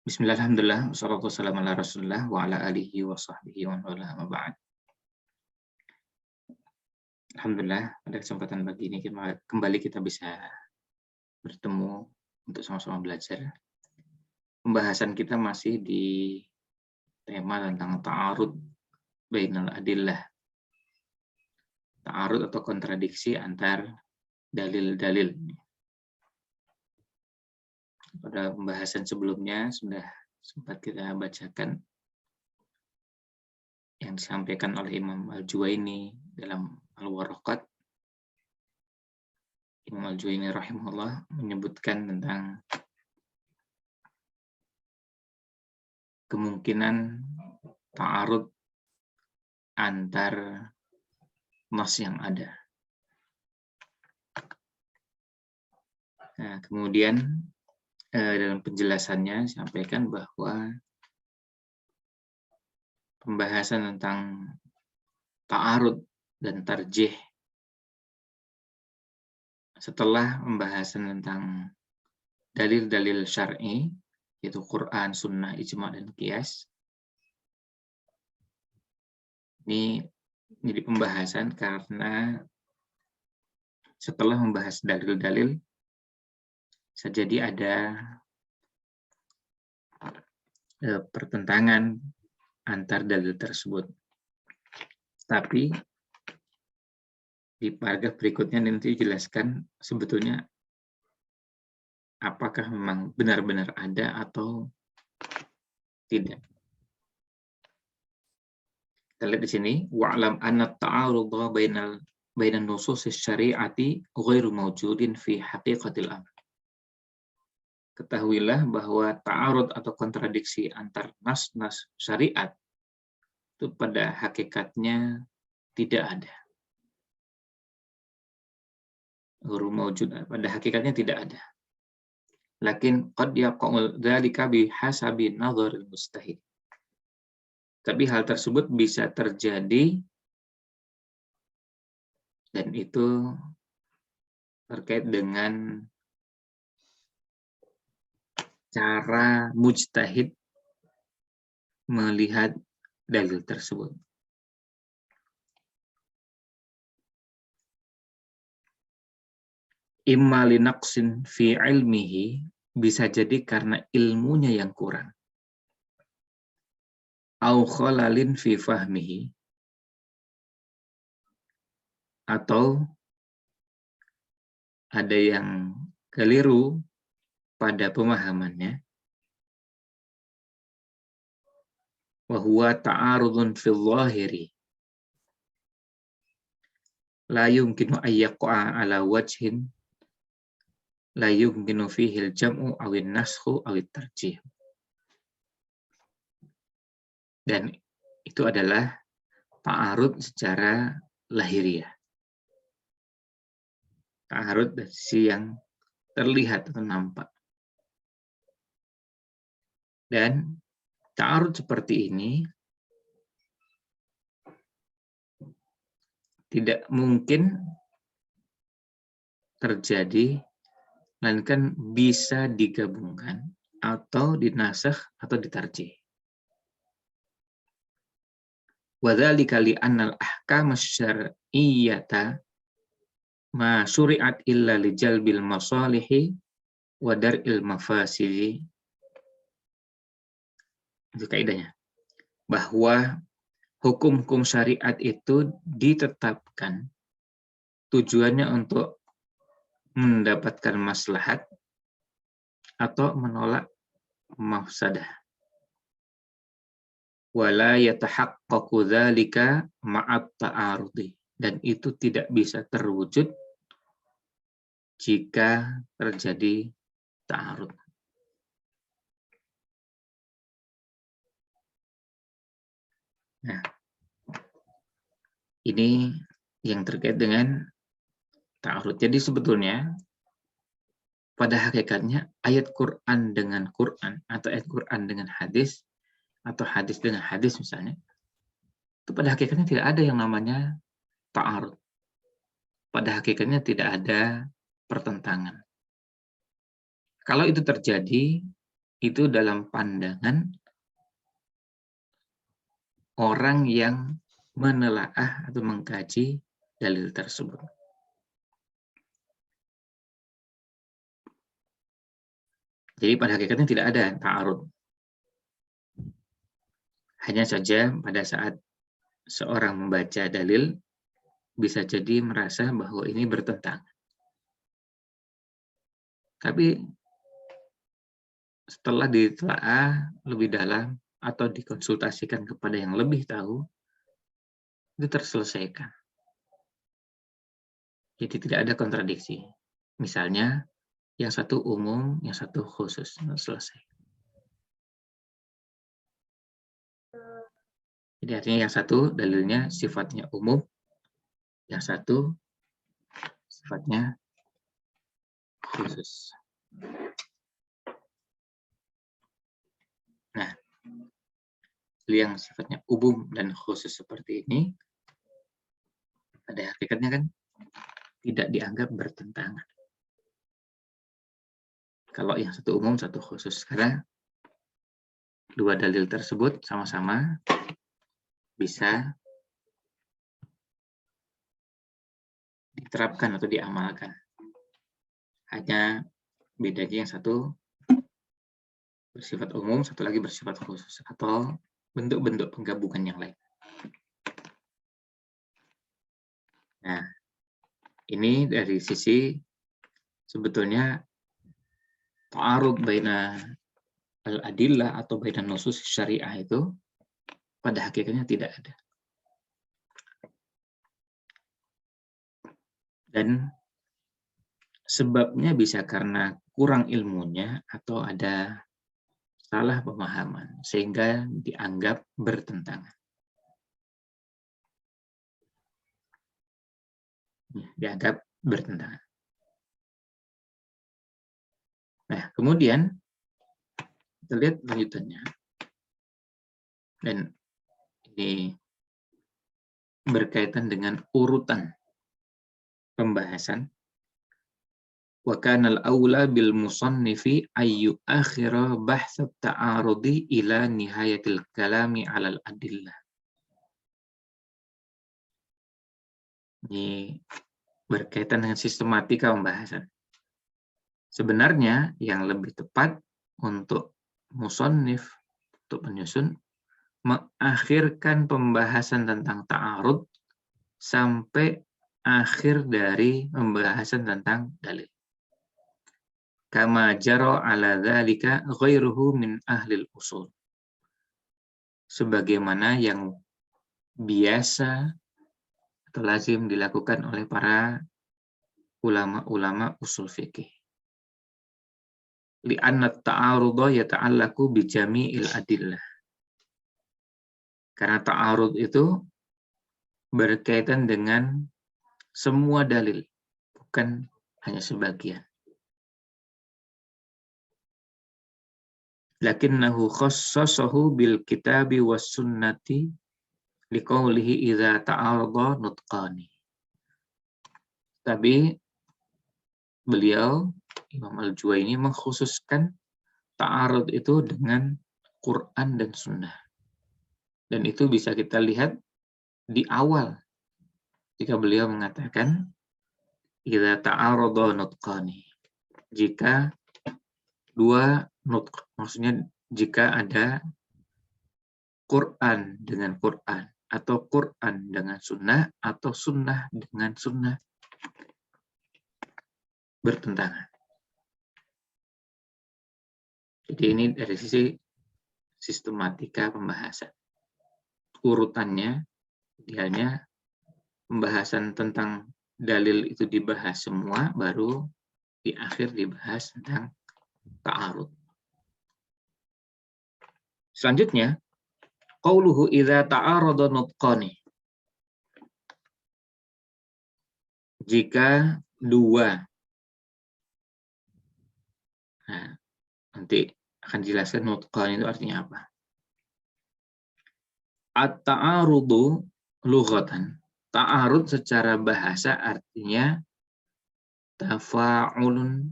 Bismillah, alhamdulillah, wassalatu wassalamu ala rasulillah wa ala alihi wa sahbihi wa wala amma ba'd. Alhamdulillah, pada kesempatan pagi ini kembali kita bisa bertemu untuk sama-sama belajar. Pembahasan kita masih di tema tentang ta'arud bainal adillah. Ta'arud atau kontradiksi antar dalil-dalil. Pada pembahasan sebelumnya sudah sempat kita bacakan yang disampaikan oleh Imam Al-Juwaini dalam Al-Waraqat. Imam Al-Juwaini rahimahullah menyebutkan tentang kemungkinan ta'arud antar nas yang ada. Nah, kemudian dalam penjelasannya sampaikan bahwa pembahasan tentang ta'arud dan tarjih setelah pembahasan tentang dalil-dalil syar'i yaitu Quran, Sunnah, Ijma' dan Qiyas. Ini jadi pembahasan karena setelah membahas dalil-dalil bisa jadi ada pertentangan antar dalil tersebut. Tapi di paragraf berikutnya nanti dijelaskan sebetulnya apakah memang benar-benar ada atau tidak. Kita lihat di sini, wa'lam anna ta'arudha bainan nusus syari'ati ghairu mawjudin fi haqiqatil amr. Ketahuilah bahwa ta'arud atau kontradiksi antar nas-nas syariat itu pada hakikatnya tidak ada. Ghairu mawjud, pada hakikatnya tidak ada. Lakin qad yaqa'u dzalika bihasabi nadharil mustahid. Tapi hal tersebut bisa terjadi dan itu terkait dengan cara mujtahid melihat dalil tersebut. Imma linaqsin fi ilmihi, bisa jadi karena ilmunya yang kurang. Au khalalin fi fahmihi, atau ada yang keliru pada pemahamannya. Wa huwa ta'arudun fil zahiri la yumkinu ayyaqa'a ala wajhin la yumkinu fihi al-jam'u awin naskhu awit tarjih. Dan itu adalah ta'arud secara lahiriah. Ta'arud dari sisi yang terlihat atau nampak. Dan ta'arud seperti ini tidak mungkin terjadi, melainkan bisa digabungkan atau dinasakh atau ditarjih. Wa dzalika li anna al-ahkam asy-syar'iyyata ma syuri'at illa li jalbil masalihi wa dar'il mafasidi. Itu kaidahnya. Bahwa hukum-hukum syariat itu ditetapkan tujuannya untuk mendapatkan maslahat atau menolak mafsadah. Wala yatahaqqaqu dzalika ma'at ta'arudi, dan itu tidak bisa terwujud jika terjadi ta'arud. Nah, ini yang terkait dengan ta'arud. Jadi sebetulnya pada hakikatnya ayat Quran dengan Quran atau ayat Quran dengan hadis atau hadis dengan hadis misalnya, itu pada hakikatnya tidak ada yang namanya ta'arud. Pada hakikatnya tidak ada pertentangan. Kalau itu terjadi, itu dalam pandangan orang yang menelaah atau mengkaji dalil tersebut. Jadi pada hakikatnya tidak ada ta'arud. Hanya saja pada saat seorang membaca dalil, bisa jadi merasa bahwa ini bertentangan. Tapi setelah ditelaah lebih dalam atau dikonsultasikan kepada yang lebih tahu, itu terselesaikan. Jadi tidak ada kontradiksi. Misalnya, yang satu umum, yang satu khusus. Selesai. Jadi artinya yang satu dalilnya sifatnya umum, yang satu sifatnya khusus. Nah, yang sifatnya umum dan khusus seperti ini, pada hakikatnya kan tidak dianggap bertentangan. Kalau yang satu umum, satu khusus. Karena dua dalil tersebut sama-sama bisa diterapkan atau diamalkan. Hanya bedanya yang satu bersifat umum, satu lagi bersifat khusus. Atau bentuk-bentuk penggabungan yang lain. Nah, ini dari sisi sebetulnya ta'arud baina al-adillah atau baina nusus syariah itu pada hakikatnya tidak ada. Dan sebabnya bisa karena kurang ilmunya atau ada salah pemahaman sehingga dianggap bertentangan. Dianggap bertentangan. Nah, kemudian kita lihat lanjutannya. Dan ini berkaitan dengan urutan pembahasan. Wa kana al-aula bil musannifi ayyu akhira bahth at-ta'arudi ila nihayatil kalami 'ala al-adillah. Ini berkaitan dengan sistematika pembahasan. Sebenarnya yang lebih tepat untuk musannif, untuk penyusun, mengakhirkan pembahasan tentang ta'arud sampai akhir dari pembahasan tentang dalil. Kama jara ala dzalika ghairuhu min ahlil usul. Sebagaimana yang biasa atau lazim dilakukan oleh para ulama-ulama usul fikih. Li'anna ta'arudha yata'allaku bi jami'il adillah. Karena ta'arud itu berkaitan dengan semua dalil, bukan hanya sebagian. Lakinnahu khassasahu bil kitabi was sunnati liqaulihi idza ta'arada nutqani. Tapi beliau Imam Al-Juwaini mengkhususkan ta'arud itu dengan Quran dan sunnah. Dan itu bisa kita lihat di awal jika beliau mengatakan idza ta'arada nutqani. Jika dua nutq, maksudnya jika ada Quran dengan Quran, atau Quran dengan sunnah, atau sunnah dengan sunnah bertentangan. Jadi ini dari sisi sistematika pembahasan. Urutannya, idealnya pembahasan tentang dalil itu dibahas semua, baru di akhir dibahas tentang ta'arud. Selanjutnya, qauluhu idza ta'arada nutqani. Jika dua, nah, nanti akan dijelaskan nutqan itu artinya apa. At-ta'arudu lughatan. Ta'arud secara bahasa artinya tafa'ulun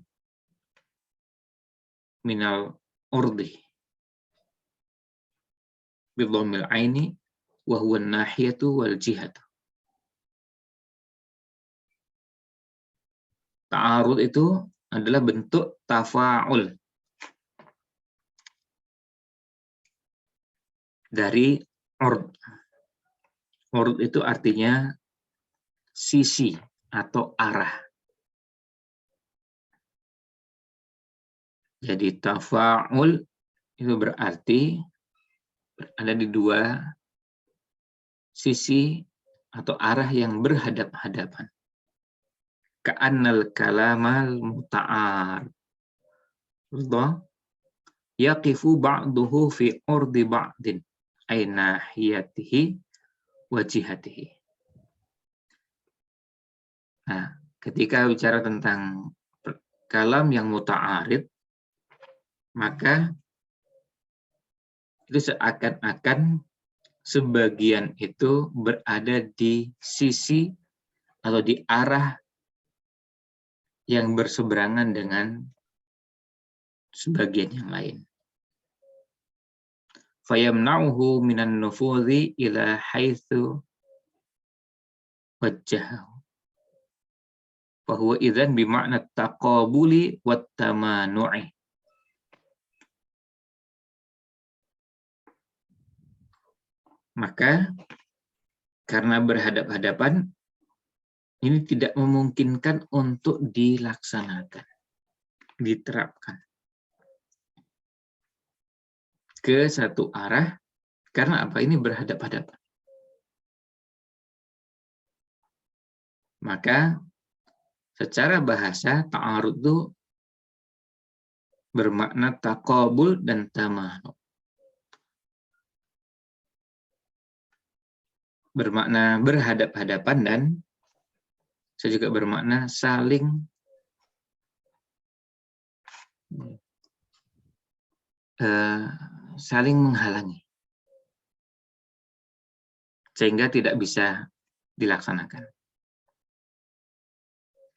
minal urdi bidhammil aini wa huwa an-nahiyatu wal jihatu. Ta'arud itu adalah bentuk tafa'ul dari urd. Urd itu artinya sisi atau arah. Jadi tafa'ul itu berarti ada di dua sisi atau arah yang berhadap-hadapan. Ka'annal kalamal muta'ar. Yaqifu ba'duhu fi urdi ba'din ay nahiyatihi wa jihatihi. Nah, ketika bicara tentang kalam yang muta'arid, maka itu seakan-akan sebagian itu berada di sisi atau di arah yang berseberangan dengan sebagian yang lain. Fayamna'uhu minan nufudhi ila haitsu wajjahahu. Fahuwa idzan bima'na taqabuli wat tamanu'i. Maka karena berhadap-hadapan ini tidak memungkinkan untuk dilaksanakan, diterapkan ke satu arah. Karena apa? Ini berhadap-hadapan. Maka secara bahasa ta'arud itu bermakna taqabul dan tamanu. Bermakna berhadap-hadapan dan saya juga bermakna saling menghalangi sehingga tidak bisa dilaksanakan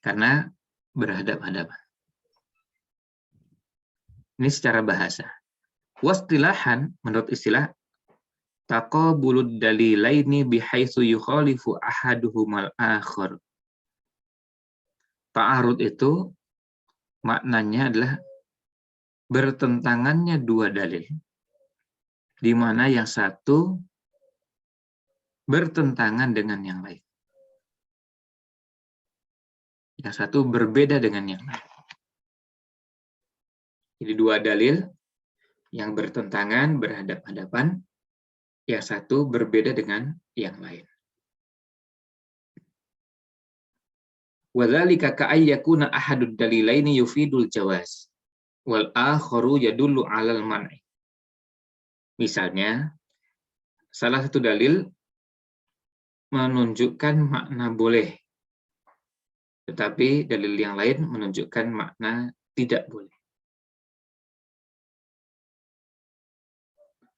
karena berhadap-hadapan. Ini secara bahasa. Wastilahan, menurut istilah, taqabulud dalilaini bihaitsu yukhalifu ahaduhumal akhar. Ta'arud itu maknanya adalah bertentangannya dua dalil, di mana yang satu bertentangan dengan yang lain. Yang satu berbeda dengan yang lain. Jadi dua dalil yang bertentangan, berhadap-hadapan, yang satu berbeda dengan yang lain. Wadzalika ka'ayyakuna ahadud dalilaini yufidul jawaz wal akharu yadullu 'alal man'i. Misalnya, salah satu dalil menunjukkan makna boleh, tetapi dalil yang lain menunjukkan makna tidak boleh.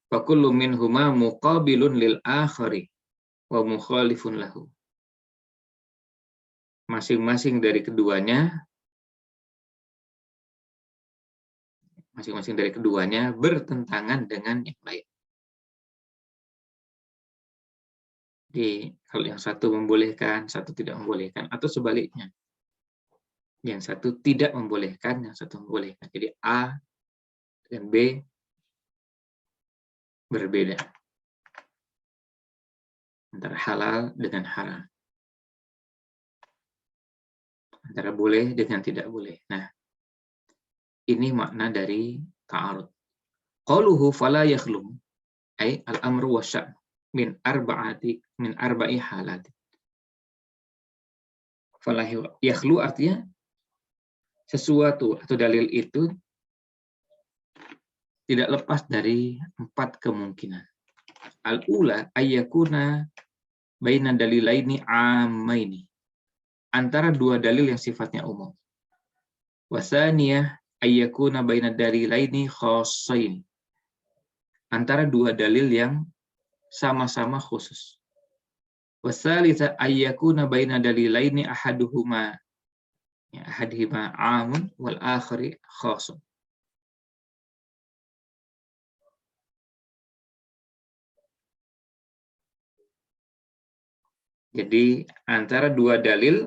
Fa kullu minhuma muqabilun lil akhari wa mukhalifun lahu. Masing-masing dari keduanya bertentangan dengan yang lain. Jadi kalau yang satu membolehkan, satu tidak membolehkan, atau sebaliknya. Yang satu tidak membolehkan, yang satu membolehkan. Jadi A dan B berbeda. Antara halal dengan haram. Antara boleh dengan tidak boleh. Nah, ini makna dari ta'arud. Qaluhu fala yakhlum ay al-amru wa sya'n min arba'i halat. Fala yakhlu artinya sesuatu atau dalil itu tidak lepas dari 4 kemungkinan. Al-ula ayyakuna baina dalilaini ammaini. Antara dua dalil yang sifatnya umum. Wasaniyah ayyakuna baina dalilaini khassain. Antara dua dalil yang sama-sama khusus. Wasalitsa ayyakuna baina dalilaini ahadihima amun wal akhari khassun. Jadi antara dua dalil,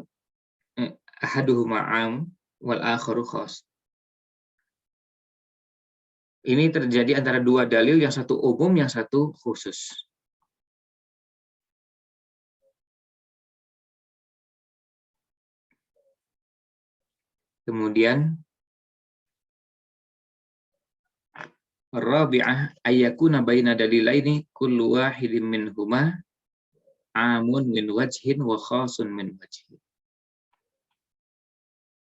ahaduhuma am wal akharu khas. Ini terjadi antara dua dalil, yang satu umum, yang satu khusus. Kemudian rabi'ah ayyakuna baina dalilaini kullu wahidin minhuma amun min wajhin wa khasun min wajhin.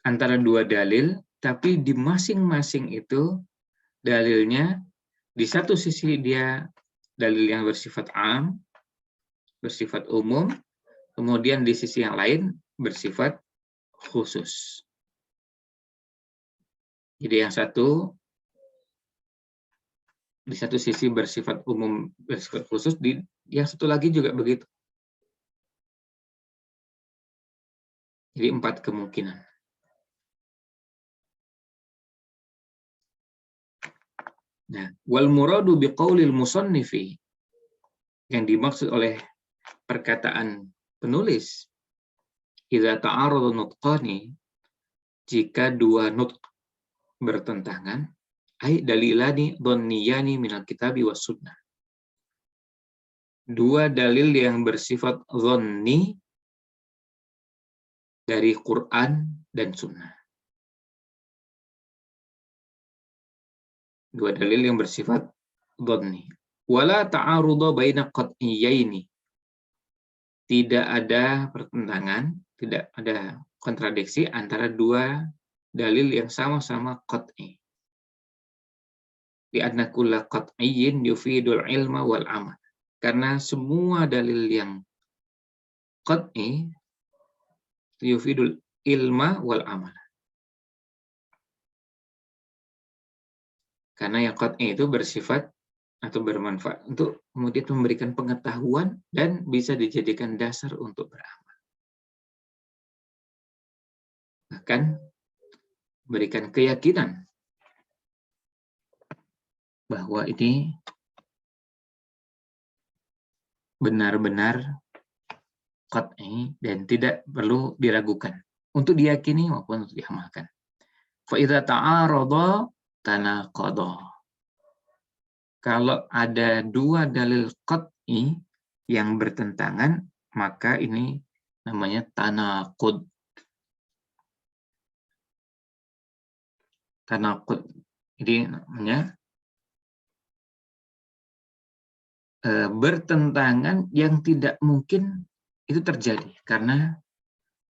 Antara dua dalil, tapi di masing-masing itu dalilnya, di satu sisi dia dalil yang bersifat am, bersifat umum, kemudian di sisi yang lain bersifat khusus. Jadi yang satu di satu sisi bersifat umum, bersifat khusus, di yang satu lagi juga begitu. Jadi 4 kemungkinan. Nah, wal muradu biqaulil musannifi, yang dimaksud oleh perkataan penulis, idza ta'arada nutqani, jika dua nutq bertentangan, ai dalilani dhanniyani minal kitabi was sunnah. Dua dalil yang bersifat dhanni dari Quran dan sunnah. Dua dalil yang bersifat dhanni. Wala ta'arudha baina qat'iyyaini. Tidak ada pertentangan, tidak ada kontradiksi antara dua dalil yang sama-sama qat'i. Di anna kulla qat'iyyin yufidul ilma wal amal. Karena semua dalil yang qat'i yufidul ilma wal amal. Karena yang qat'i itu bersifat atau bermanfaat untuk kemudian memberikan pengetahuan dan bisa dijadikan dasar untuk beramal. Bahkan berikan keyakinan bahwa ini benar-benar qat'i dan tidak perlu diragukan untuk diyakini maupun untuk diamalkan. Fa idza ta'arada tanaqada. Kalau ada dua dalil qat'i yang bertentangan, maka ini namanya tanaqud. Tanaqud. Jadi namanya bertentangan yang tidak mungkin itu terjadi karena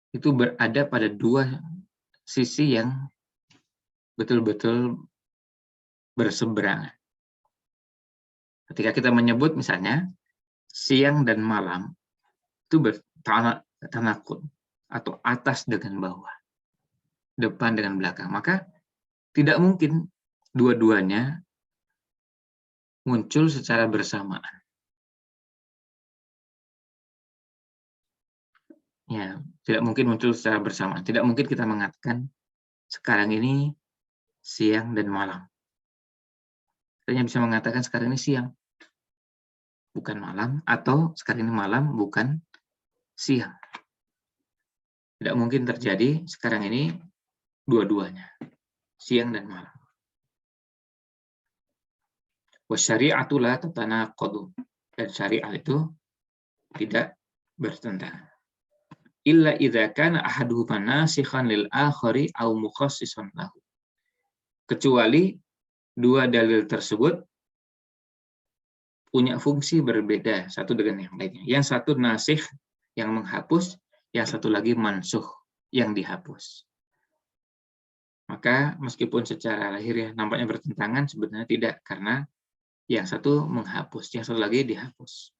itu berada pada dua sisi yang betul-betul berseberangan. Ketika kita menyebut misalnya siang dan malam, itu bertanaqud atau atas dengan bawah, depan dengan belakang. Maka tidak mungkin dua-duanya muncul secara bersamaan. Ya, tidak mungkin muncul secara bersamaan. Tidak mungkin kita mengatakan sekarang ini siang dan malam. Kita hanya bisa mengatakan sekarang ini siang, bukan malam, atau sekarang ini malam, bukan siang. Tidak mungkin terjadi sekarang ini dua-duanya, siang dan malam. Wasyari'atu la tatanaqadu, dan syariat itu tidak bertentangan. Illa idza kana ahaduhuma nasikhan lil akhari aw mukhassisan lahu. Kecuali dua dalil tersebut punya fungsi berbeda satu dengan yang lainnya. Yang satu nasikh yang menghapus, yang satu lagi mansuh yang dihapus. Maka meskipun secara lahiriah nampaknya bertentangan, sebenarnya tidak, karena yang satu menghapus, yang satu lagi dihapus.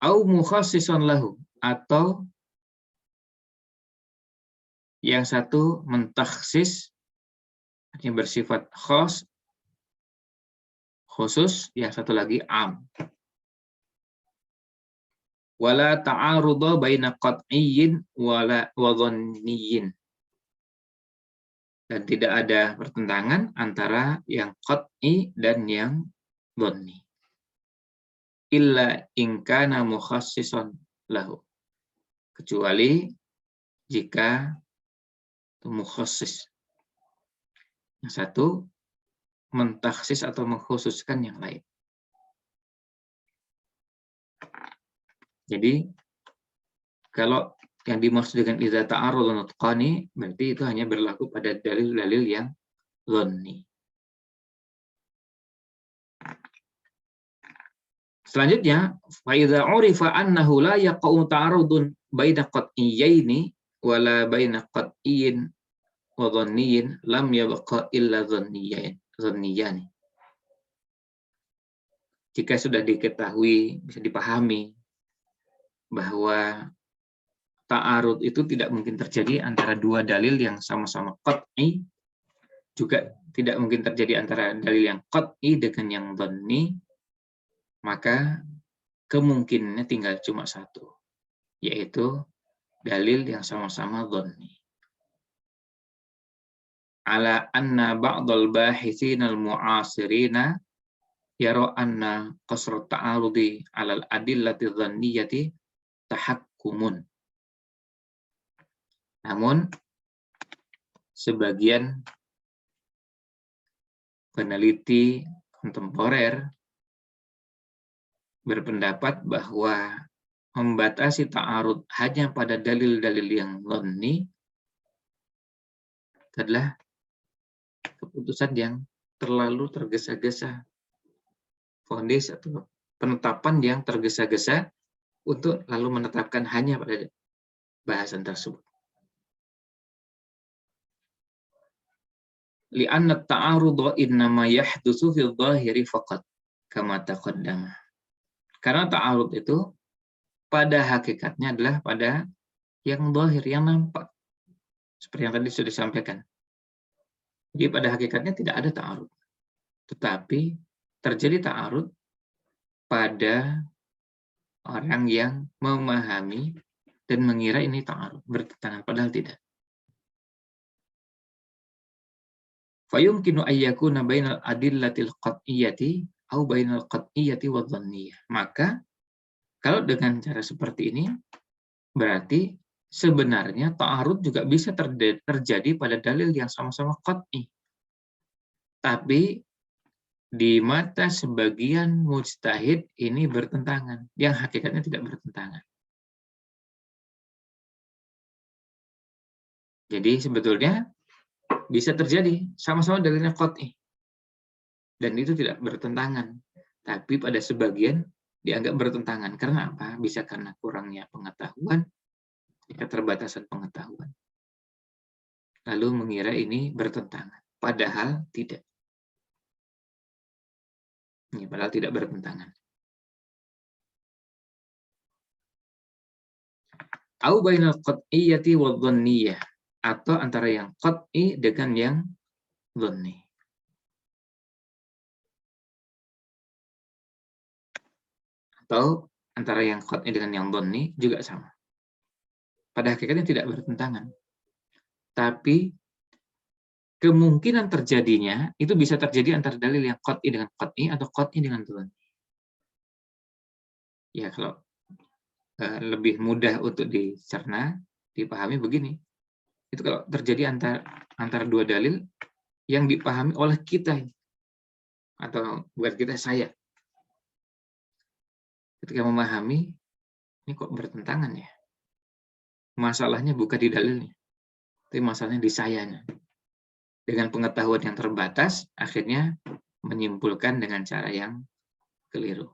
Au mukhassisan lahu, atau yang satu mentakhsis, artinya bersifat khas, khusus, yang satu lagi am. Wala ta'arudha baina qat'iyyin wala wadhanniyyin. Dan tidak ada pertentangan antara yang qat'i dan yang dhanni. Illa in kana mukhassisan lahu. Kecuali jika mukhassis. Yang satu mentaksis atau mengkhususkan yang lain. Jadi kalau yang dimaksud dengan idza ta'arud nutqani berarti itu hanya berlaku pada dalil-dalil yang dhanni. Selanjutnya, fa idza urifa annahu la yaqa'u ta'arudun baina qat'iyyaini wala baina qat'iyyin wa dhanniyin lam yabqa illa dhanniyani. Jika sudah diketahui, bisa dipahami bahwa ta'arud itu tidak mungkin terjadi antara dua dalil yang sama-sama qat'i, juga tidak mungkin terjadi antara dalil yang qat'i dengan yang dhanni, maka kemungkinannya tinggal cuma satu, yaitu dalil yang sama-sama dhanni. Ala anna ba'dal bahithin al-mu'asirina yara anna qasr ta'arudi 'ala al-adillati dhanniyati tahakkumun. Namun sebagian peneliti kontemporer berpendapat bahwa membatasi ta'arud hanya pada dalil-dalil yang dhanni adalah keputusan yang terlalu tergesa-gesa, vonis atau penetapan yang tergesa-gesa untuk lalu menetapkan hanya pada bahasan tersebut. Li'anna ta'arudha innama yahdutsu fil dhahiri faqat kama taqaddama. Karena ta'arud itu pada hakikatnya adalah pada yang dhahir, yang nampak. Seperti yang tadi sudah disampaikan. Jadi pada hakikatnya tidak ada ta'arud. Tetapi terjadi ta'arud pada orang yang memahami dan mengira ini ta'arud, bertentangan, padahal tidak. Fayumkinu ayyakuna bainal adillatil qat'iyyati au bainal qat'iyyati wa dhanniyah. Maka kalau dengan cara seperti ini berarti sebenarnya ta'arud juga bisa terjadi pada dalil yang sama-sama qat'i. Tapi di mata sebagian mujtahid ini bertentangan, yang hakikatnya tidak bertentangan. Jadi sebetulnya bisa terjadi sama-sama dalilnya qat'i dan itu tidak bertentangan, tapi pada sebagian dianggap bertentangan. Karena apa? Bisa karena kurangnya pengetahuan, keterbatasan pengetahuan, lalu mengira ini bertentangan, padahal tidak. Ini padahal tidak bertentangan. Au bainal qat'iyyati wa dhanniyah, atau antara yang qat'i dengan yang dhanni. Atau antara yang qat'i dengan yang dhanni juga sama. Pada hakikatnya tidak bertentangan. Tapi kemungkinan terjadinya itu bisa terjadi antara dalil yang qat'i dengan qat'i atau qat'i dengan dhanni. Ya kalau lebih mudah untuk dicerna, dipahami begini. Itu kalau terjadi antara dua dalil yang dipahami oleh kita, atau buat kita, saya. Ketika memahami, ini kok bertentangan ya? Masalahnya bukan di dalilnya, tapi masalahnya di sayanya. Dengan pengetahuan yang terbatas, akhirnya menyimpulkan dengan cara yang keliru.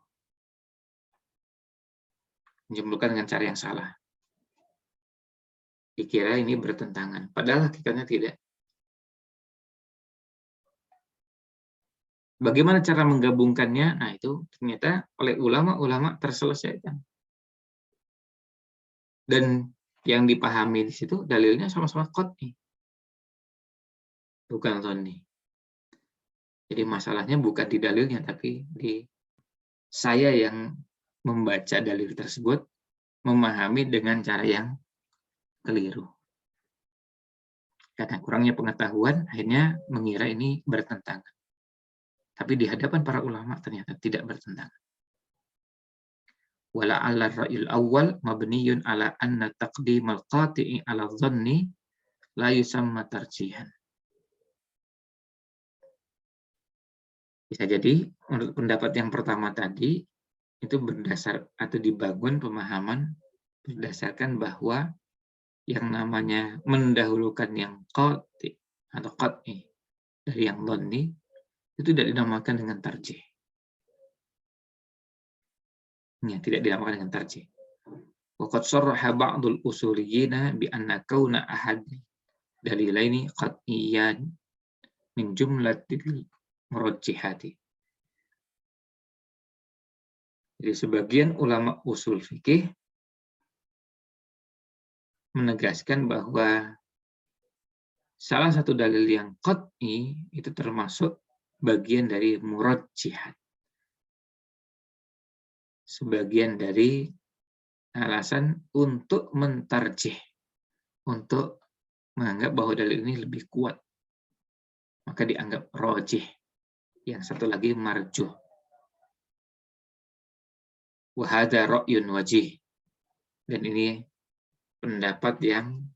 Menyimpulkan dengan cara yang salah. Dikira ini bertentangan, padahal hakikatnya tidak. Bagaimana cara menggabungkannya? Nah, itu ternyata oleh ulama-ulama terselesaikan. Dan yang dipahami di situ dalilnya sama-sama qat'i, bukan dhanni. Jadi masalahnya bukan di dalilnya, tapi di saya yang membaca dalil tersebut, memahami dengan cara yang keliru. Karena kurangnya pengetahuan, akhirnya mengira ini bertentangan. Tapi di hadapan para ulama ternyata tidak bertentangan. Wala'alla ar-ra'yul awwal mabniyun ala anna taqdimal qati'i ala dhanni la yusamma tarjihan. Bisa jadi menurut pendapat yang pertama tadi itu berdasar atau dibangun pemahaman berdasarkan bahwa yang namanya mendahulukan yang qati atau qat'i dari yang dhanni itu tidak dinamakan dengan tarjih. Ya, tidak dinamakan dengan tarjih. Wa qad sharraha ba'dul usuliyyin bi anna kauna ahad dalilaini qat'iyyan min jumlatil murajjihati. Jadi sebagian ulama usul fikih menegaskan bahwa salah satu dalil yang qat'i itu termasuk bagian dari murajjihat. Sebagian dari alasan untuk mentarjih, untuk menganggap bahwa dalil ini lebih kuat. Maka dianggap rajih. Yang satu lagi marjuh. Wa hadza ra'yun wajih. Dan ini pendapat yang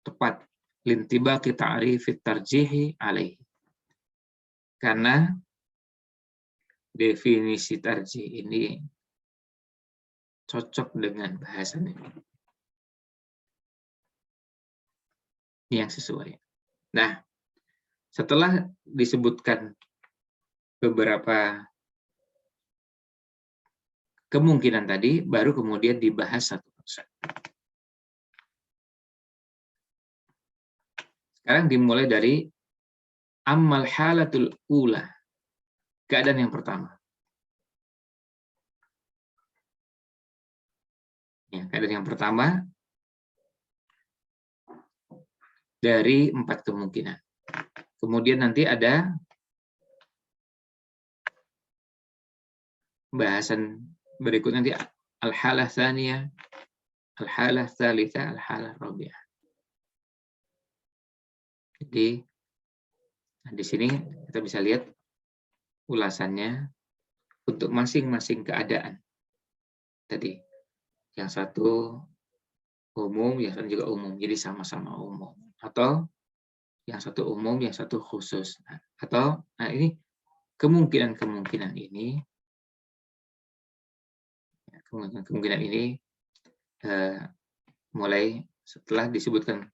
tepat. Lintibaqi ta'rifit tarjihi alaihi. Karena definisi tarjih ini cocok dengan bahasan ini. Yang sesuai. Nah, setelah disebutkan beberapa kemungkinan tadi, baru kemudian dibahas satu persatu. Sekarang dimulai dari ammal halatul ula, keadaan yang pertama. Ya, keadaan yang pertama dari 4 kemungkinan. Kemudian nanti ada bahasan berikut nanti al-halah tsaniyah, al-halah tsalitsa, al-halah rabi'ah. Jadi di sini kita bisa lihat ulasannya untuk masing-masing keadaan. Tadi yang satu umum, yang satu juga umum, jadi sama-sama umum. Atau yang satu umum, yang satu khusus. Atau ini kemungkinan ini mulai setelah disebutkan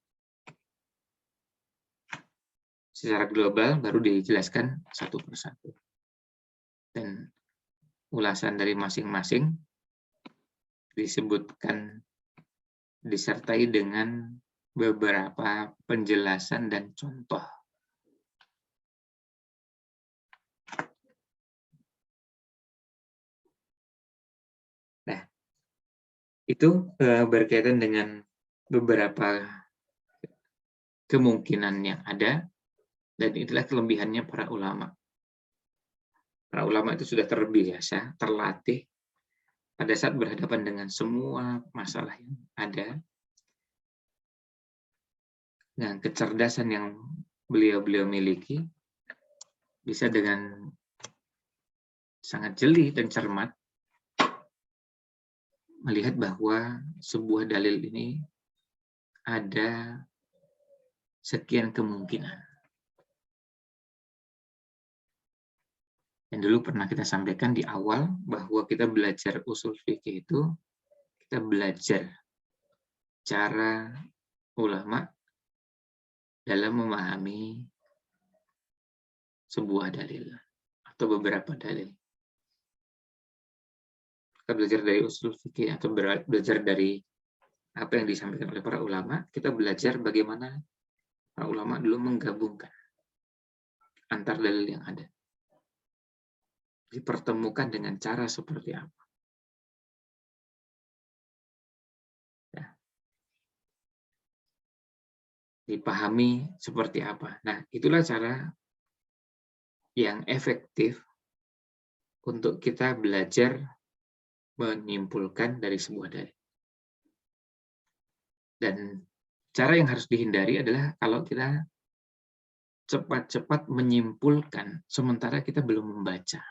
secara global baru dijelaskan satu persatu. Dan ulasan dari masing-masing disebutkan disertai dengan beberapa penjelasan dan contoh. Nah, itu berkaitan dengan beberapa kemungkinan yang ada, dan itulah kelebihannya para ulama. Para ulama itu sudah terbiasa, terlatih pada saat berhadapan dengan semua masalah yang ada, dengan kecerdasan yang beliau miliki, bisa dengan sangat jeli dan cermat melihat bahwa sebuah dalil ini ada sekian kemungkinan. Dan dulu pernah kita sampaikan di awal bahwa kita belajar usul fikih itu, kita belajar cara ulama dalam memahami sebuah dalil atau beberapa dalil. Kita belajar dari usul fikih atau belajar dari apa yang disampaikan oleh para ulama, kita belajar bagaimana para ulama dulu menggabungkan antar dalil yang ada. Dipertemukan dengan cara seperti apa. Ya. Dipahami seperti apa. Nah, itulah cara yang efektif untuk kita belajar menyimpulkan dari sebuah dalil. Dan cara yang harus dihindari adalah kalau kita cepat-cepat menyimpulkan sementara kita belum membaca.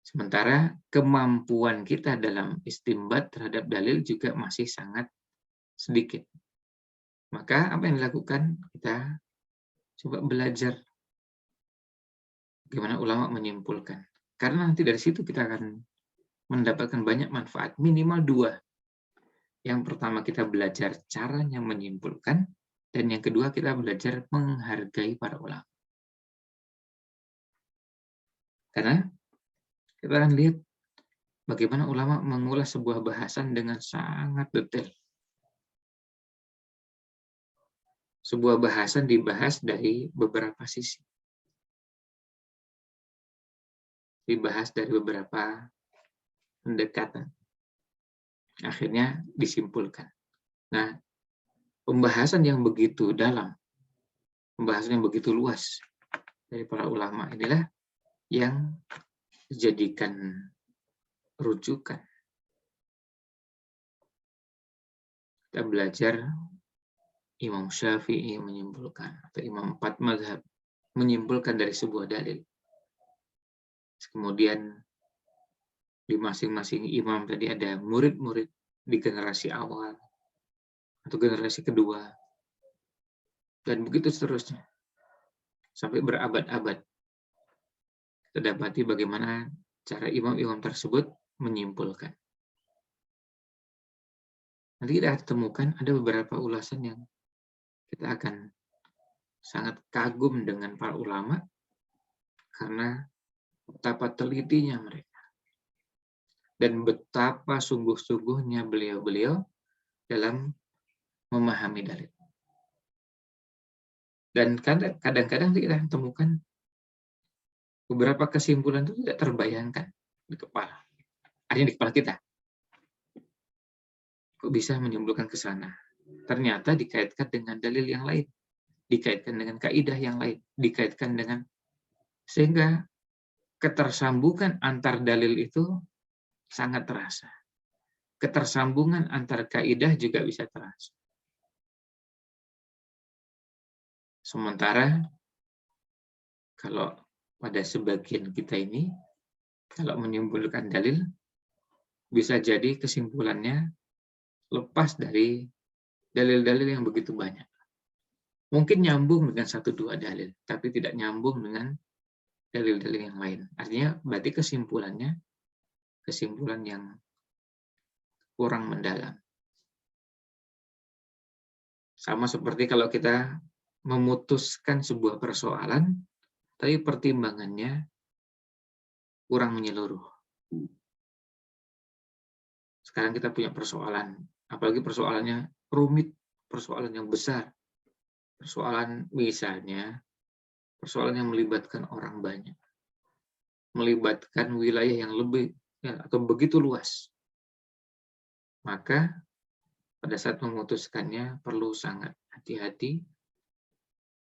Sementara kemampuan kita dalam istinbat terhadap dalil juga masih sangat sedikit. Maka apa yang dilakukan? Kita coba belajar bagaimana ulama menyimpulkan. Karena nanti dari situ kita akan mendapatkan banyak manfaat, minimal dua. Yang pertama kita belajar caranya menyimpulkan, dan yang kedua kita belajar menghargai para ulama. Karena kita akan lihat bagaimana ulama mengulas sebuah bahasan dengan sangat detail. Sebuah bahasan dibahas dari beberapa sisi. Dibahas dari beberapa pendekatan. Akhirnya disimpulkan. Nah, pembahasan yang begitu dalam, pembahasan yang begitu luas dari para ulama inilah yang dijadikan rujukan. Kita belajar Imam Syafi'i menyimpulkan, atau Imam 4 mazhab menyimpulkan dari sebuah dalil. Kemudian di masing-masing imam tadi ada murid-murid di generasi awal atau generasi kedua, dan begitu seterusnya sampai berabad-abad. Kita dapati bagaimana cara imam-imam tersebut menyimpulkan. Nanti kita temukan ada beberapa ulasan yang kita akan sangat kagum dengan para ulama karena betapa telitinya mereka dan betapa sungguh-sungguhnya beliau-beliau dalam memahami dalil. Dan kadang-kadang kita temukan beberapa kesimpulan itu tidak terbayangkan di kepala. Artinya di kepala kita. Kok bisa menyimpulkan ke sana? Ternyata dikaitkan dengan dalil yang lain, dikaitkan dengan kaidah yang lain, dikaitkan dengan, sehingga ketersambungan antar dalil itu sangat terasa. Ketersambungan antar kaidah juga bisa terasa. Sementara kalau pada sebagian kita ini, kalau menyimpulkan dalil, bisa jadi kesimpulannya lepas dari dalil-dalil yang begitu banyak. Mungkin nyambung dengan satu dua dalil, tapi tidak nyambung dengan dalil-dalil yang lain. Artinya berarti kesimpulannya kesimpulan yang kurang mendalam. Sama seperti kalau kita memutuskan sebuah persoalan, tapi pertimbangannya kurang menyeluruh. Sekarang kita punya persoalan, apalagi persoalannya rumit, persoalan yang besar, persoalan misalnya, persoalan yang melibatkan orang banyak, melibatkan wilayah yang lebih atau begitu luas. Maka pada saat memutuskannya perlu sangat hati-hati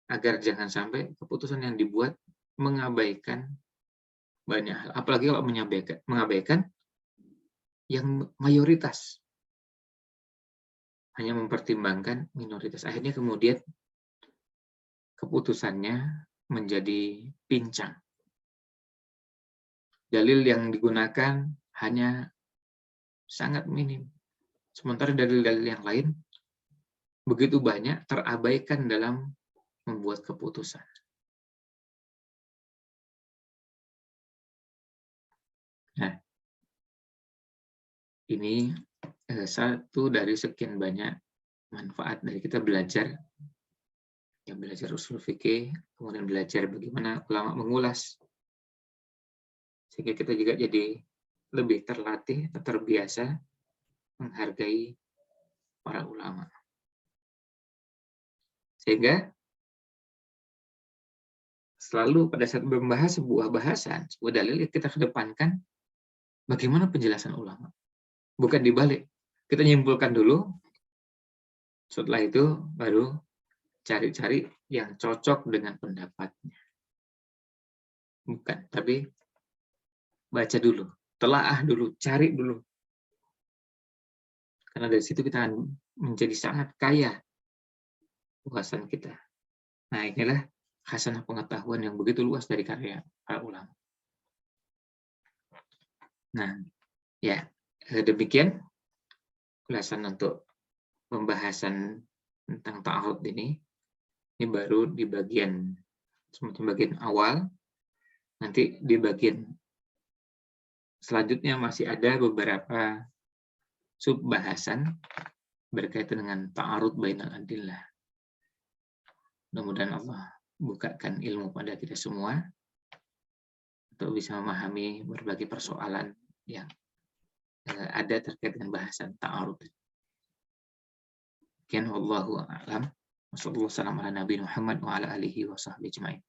agar jangan sampai keputusan yang dibuat mengabaikan banyak hal. Apalagi kalau mengabaikan yang mayoritas, hanya mempertimbangkan minoritas. Akhirnya kemudian keputusannya menjadi pincang. Dalil yang digunakan hanya sangat minim. Sementara dalil-dalil yang lain begitu banyak terabaikan dalam membuat keputusan. Nah, ini satu dari sekian banyak manfaat dari kita belajar, yang belajar usul fikih, kemudian belajar bagaimana ulama mengulas, sehingga kita juga jadi lebih terlatih, terbiasa menghargai para ulama. Sehingga selalu pada saat membahas sebuah bahasan, sebuah dalil, kita kedepankan bagaimana penjelasan ulama. Bukan dibalik. Kita nyimpulkan dulu, setelah itu baru cari-cari yang cocok dengan pendapatnya. Bukan, tapi baca dulu, telaah dulu, cari dulu. Karena dari situ kita akan menjadi sangat kaya wawasan kita. Nah, inilah khasanah pengetahuan yang begitu luas dari karya para ulama. Nah, ya, demikian ulasan untuk pembahasan tentang ta'arud ini. Ini baru di bagian semacam bagian awal. Nanti di bagian selanjutnya masih ada beberapa sub bahasan berkaitan dengan ta'arud bainal adillah. Mudah-mudahan Allah bukakan ilmu pada kita semua untuk bisa memahami berbagai persoalan yang ada terkait dengan bahasan ta'arud. Sekian wallahu a'lam. Wassallallahu ala nabiyina Muhammad wa ala alihi wa sahbihi ajma'in.